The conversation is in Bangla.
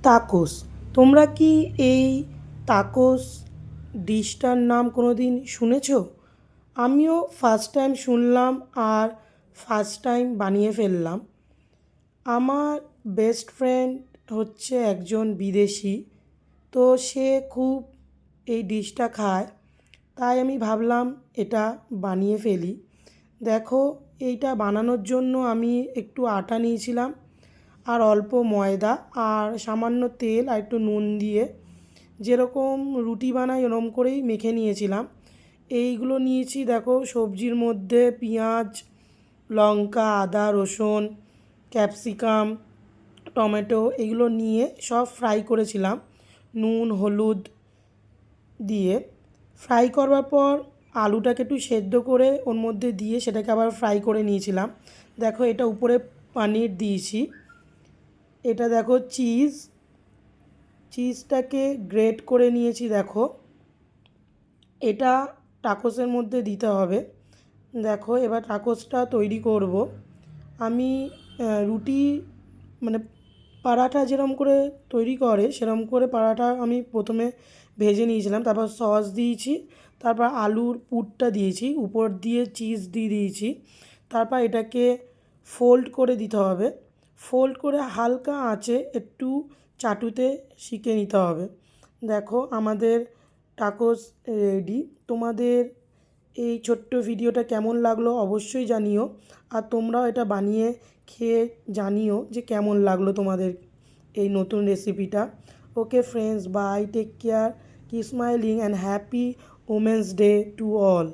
তাকোস। তোমরা কি এই তাকোস ডিশটার নাম কোনো দিন শুনেছ? আমিও ফার্স্ট টাইম শুনলাম আর ফার্স্ট টাইম বানিয়ে ফেললাম। আমার বেস্ট ফ্রেন্ড হচ্ছে একজন বিদেশি, তো সে খুব এই ডিশটা খায়, তাই আমি ভাবলাম এটা বানিয়ে ফেলি। দেখো, এইটা বানানোর জন্য আমি একটু আটা নিয়েছিলাম আর অল্প ময়দা আর সামান্য তেল আর একটু নুন দিয়ে যেরকম রুটি বানাই ওরকম করেই মেখে নিয়েছিলাম। এইগুলো নিয়েছি, দেখো, সবজির মধ্যে পেঁয়াজ, লঙ্কা, আদা, রসুন, ক্যাপসিকাম, টমেটো এগুলো নিয়ে সব ফ্রাই করেছিলাম নুন হলুদ দিয়ে। ফ্রাই করবার পর আলুটাকে একটু সেদ্ধ করে ওর মধ্যে দিয়ে সেটাকে আবার ফ্রাই করে নিয়েছিলাম। দেখো, এটা উপরে পানির দিয়েছি। এটা দেখো চিজটাকে গ্রেট করে নিয়েছি। দেখো, এটা টাকোসের মধ্যে দিতে হবে। দেখো, এবার টাকোসটা তৈরি করব। আমি রুটি মানে পারাঠা যেরকম করে তৈরি করে সেরকম করে পারাঠা আমি প্রথমে ভেজে নিয়েছিলাম, তারপর সস দিয়েছি, তারপর আলুর পুরটা দিয়েছি, উপর দিয়ে চিজ দিয়ে দিয়েছি। তারপর এটাকে ফোল্ড করে দিতে হবে। ফোল্ড করে হালকা আঁচে একটু চাটুতে সেঁকে নিতে হবে। দেখো, আমাদের টাকোস রেডি। তোমাদের এই ছোট্ট ভিডিওটা কেমন লাগলো অবশ্যই জানিও, আর তোমরাও এটা বানিয়ে খেয়ে জানিও যে কেমন লাগলো তোমাদের এই নতুন রেসিপিটা। Okay friends, bye, take care, keep smiling and happy women's day to all.